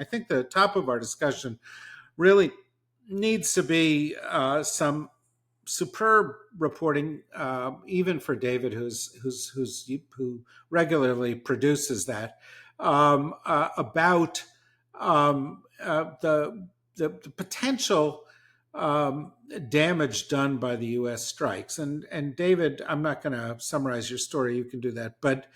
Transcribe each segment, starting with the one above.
I think the top of our discussion really needs to be some superb reporting, even for David, who regularly produces that, about the potential damage done by the U.S. strikes. And David, I'm not going to summarize your story. You can do that. But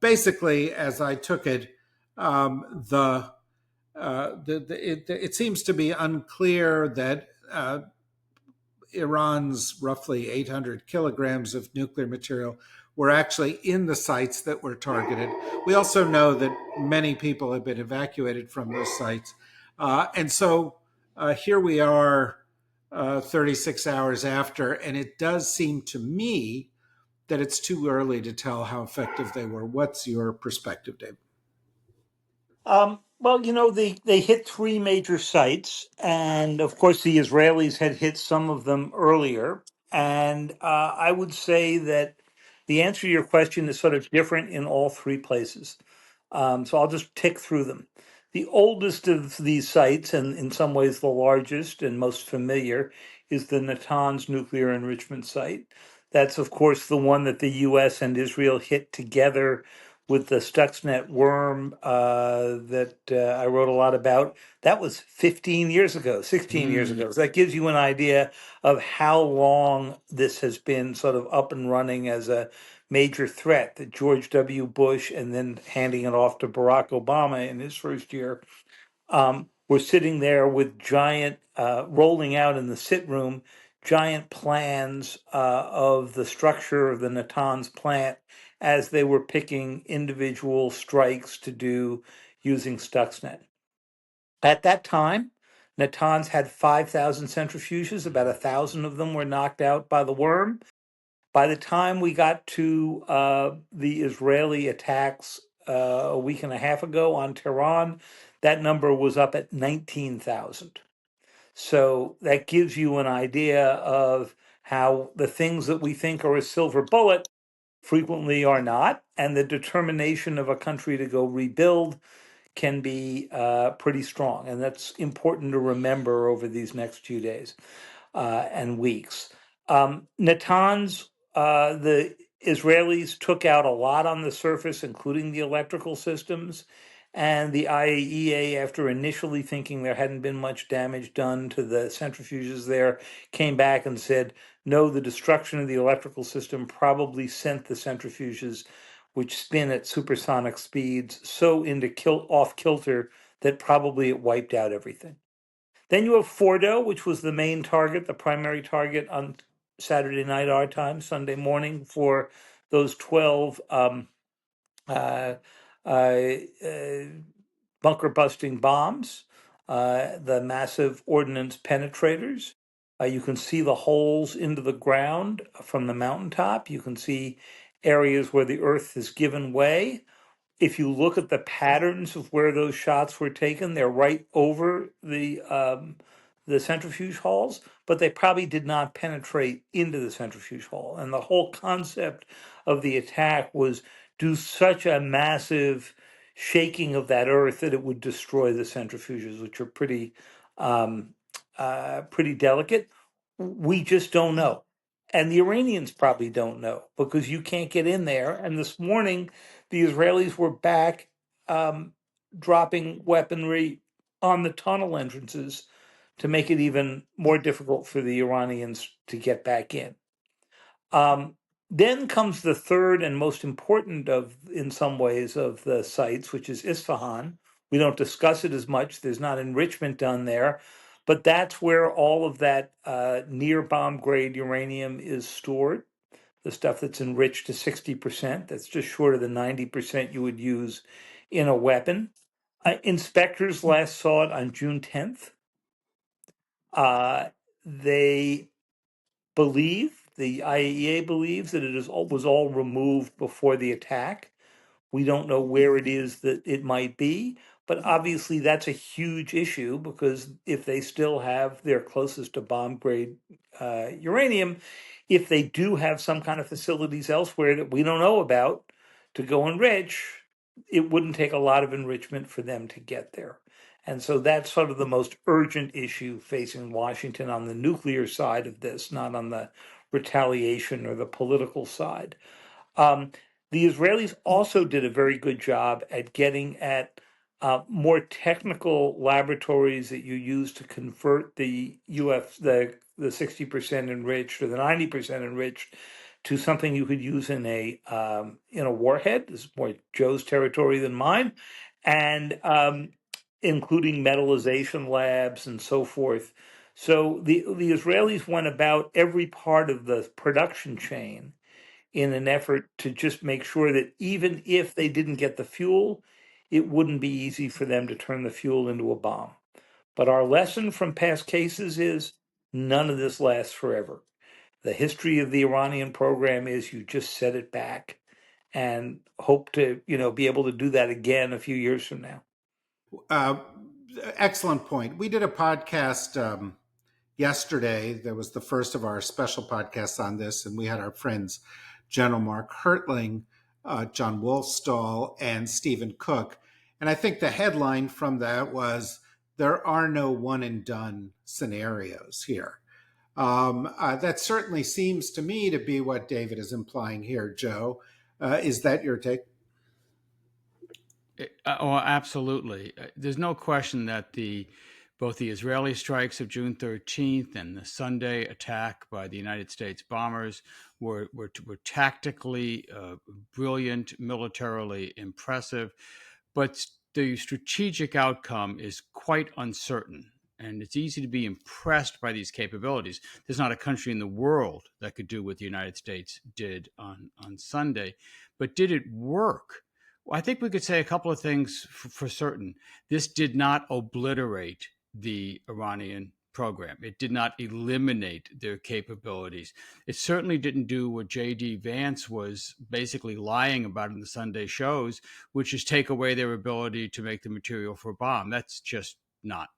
basically, as I took it, it seems to be unclear that Iran's roughly 800 kilograms of nuclear material were actually in the sites that were targeted. We also know that many people have been evacuated from those sites. And so here we are 36 hours after, and it does seem to me that it's too early to tell how effective they were. What's your perspective, Dave? Well, they hit three major sites, and of course, the Israelis had hit some of them earlier. And I would say that the answer to your question is sort of different in all three places. So I'll just tick through them. The oldest of these sites, and in some ways the largest and most familiar, is the Natanz nuclear enrichment site. That's, of course, the one that the U.S. and Israel hit together with the Stuxnet worm that I wrote a lot about. That was 15 years ago, 16 years ago. So that gives you an idea of how long this has been sort of up and running as a major threat that George W. Bush and then handing it off to Barack Obama in his first year were sitting there with giant, rolling out in the sit room, giant plans of the structure of the Natanz plant as they were picking individual strikes to do using Stuxnet. At that time, Natanz had 5,000 centrifuges, about 1,000 of them were knocked out by the worm. By the time we got to the Israeli attacks a week and a half ago on Tehran, that number was up at 19,000. So that gives you an idea of how the things that we think are a silver bullet frequently are not, and the determination of a country to go rebuild can be pretty strong. And that's important to remember over these next few days and weeks. Natanz, the Israelis took out a lot on the surface, including the electrical systems. And the IAEA, after initially thinking there hadn't been much damage done to the centrifuges there, came back and said, no, the destruction of the electrical system probably sent the centrifuges, which spin at supersonic speeds, so into off kilter that probably it wiped out everything. Then you have Fordo, which was the main target, the primary target on Saturday night our time, Sunday morning, for those 12 uh, bunker busting bombs, the massive ordnance penetrators. You can see the holes into the ground from the mountaintop. You can see areas where the earth has given way. If you look at the patterns of where those shots were taken, they're right over the centrifuge halls, but they probably did not penetrate into the centrifuge hall. And the whole concept of the attack was do such a massive shaking of that earth that it would destroy the centrifuges, which are pretty delicate. We just don't know. And the Iranians probably don't know because you can't get in there. And this morning, the Israelis were back dropping weaponry on the tunnel entrances to make it even more difficult for the Iranians to get back in. Then comes the third and most important of, in some ways, of the sites, which is Isfahan. We don't discuss it as much. There's not enrichment done there, but that's where all of that near bomb grade uranium is stored. The stuff that's enriched to 60%. That's just short of the 90% you would use in a weapon. Inspectors last saw it on June 10th. They believe, the IAEA believes that was all removed before the attack. We don't know where it is that it might be, but obviously that's a huge issue because if they still have their closest to bomb grade uranium, if they do have some kind of facilities elsewhere that we don't know about to go enrich, it wouldn't take a lot of enrichment for them to get there. And so that's sort of the most urgent issue facing Washington on the nuclear side of this, not on the retaliation or the political side. Um, the Israelis also did a very good job at getting at more technical laboratories that you use to convert the the 60% enriched or the 90% enriched to something you could use in a warhead. This is more Joe's territory than mine, and including metallization labs and so forth. So the Israelis went about every part of the production chain in an effort to just make sure that even if they didn't get the fuel, it wouldn't be easy for them to turn the fuel into a bomb. But our lesson from past cases is none of this lasts forever. The history of the Iranian program is you just set it back and hope to, be able to do that again a few years from now. Uh, Excellent point. We did a podcast yesterday. That was the first of our special podcasts on this, and we had our friends General Mark Hertling, John Wolfstall, and Stephen Cook. And I think the headline from that was there are no one and done scenarios here. That certainly seems to me to be what David is implying here, Joe. Is that your take? Oh, absolutely. There's no question that both the Israeli strikes of June 13th and the Sunday attack by the United States bombers were tactically brilliant, militarily impressive, but the strategic outcome is quite uncertain. And it's easy to be impressed by these capabilities. There's not a country in the world that could do what the United States did on Sunday. But did it work? Well, I think we could say a couple of things for certain. This did not obliterate the Iranian program. It did not eliminate their capabilities. It certainly didn't do what J.D. Vance was basically lying about in the Sunday shows, which is take away their ability to make the material for a bomb. That's just not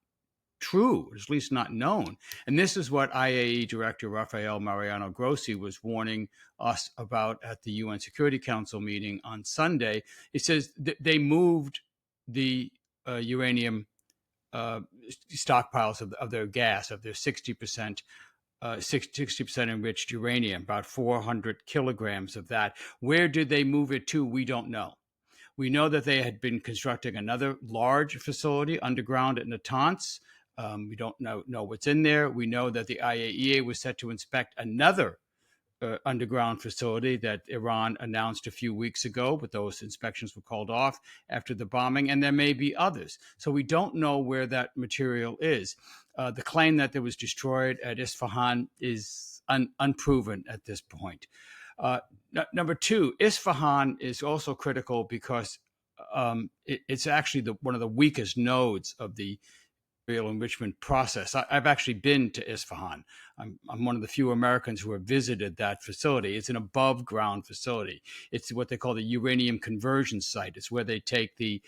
true, at least not known. And this is what IAEA Director Rafael Mariano Grossi was warning us about at the UN Security Council meeting on Sunday. He says they moved the uranium stockpiles of their gas, of their 60%. 60% enriched uranium, about 400 kilograms of that. Where did they move it to? We don't know. We know that they had been constructing another large facility underground at Natanz. We don't know what's in there. We know that the IAEA was set to inspect another underground facility that Iran announced a few weeks ago, but those inspections were called off after the bombing, and there may be others. So we don't know where that material is. The claim that it was destroyed at Isfahan is unproven at this point. Number two, Isfahan is also critical because it's actually one of the weakest nodes of the material enrichment process. I've actually been to Isfahan. I'm one of the few Americans who have visited that facility. It's an above ground facility. It's what they call the uranium conversion site. It's where they take the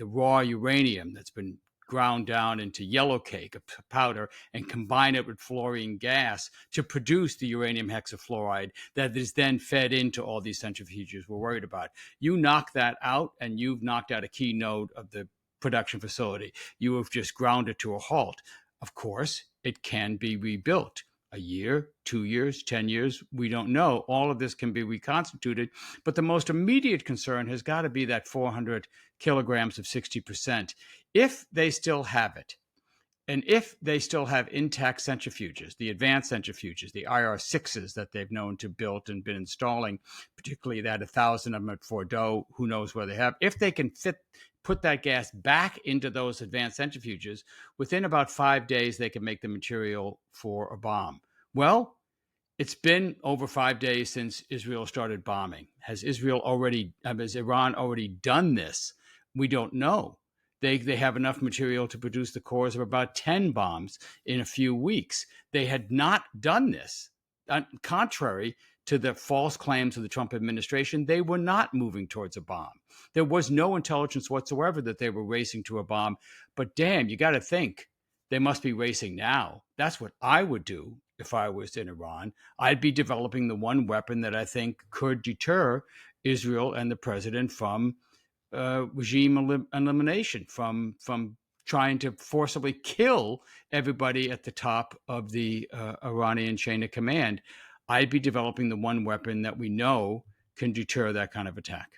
raw uranium that's been ground down into yellow cake, a powder, and combine it with fluorine gas to produce the uranium hexafluoride that is then fed into all these centrifuges we're worried about. You knock that out, and you've knocked out a key node of the production facility. You have just ground it to a halt. Of course, it can be rebuilt. A year, 2 years, 10 years, we don't know. All of this can be reconstituted. But the most immediate concern has got to be that 400 kilograms of 60%. If they still have it, and if they still have intact centrifuges, the advanced centrifuges, the IR6s that they've known to build and been installing, particularly that 1,000 of them at Fordow, who knows where they have, if they can put that gas back into those advanced centrifuges, within about 5 days, they can make the material for a bomb. Well, it's been over 5 days since Israel started bombing. Has Iran already done this? We don't know. They have enough material to produce the cores of about 10 bombs in a few weeks. They had not done this. Contrary to the false claims of the Trump administration, they were not moving towards a bomb. There was no intelligence whatsoever that they were racing to a bomb. But damn, you got to think they must be racing now. That's what I would do if I was in Iran. I'd be developing the one weapon that I think could deter Israel and the president from regime elimination, from trying to forcibly kill everybody at the top of the Iranian chain of command. I'd be developing the one weapon that we know can deter that kind of attack.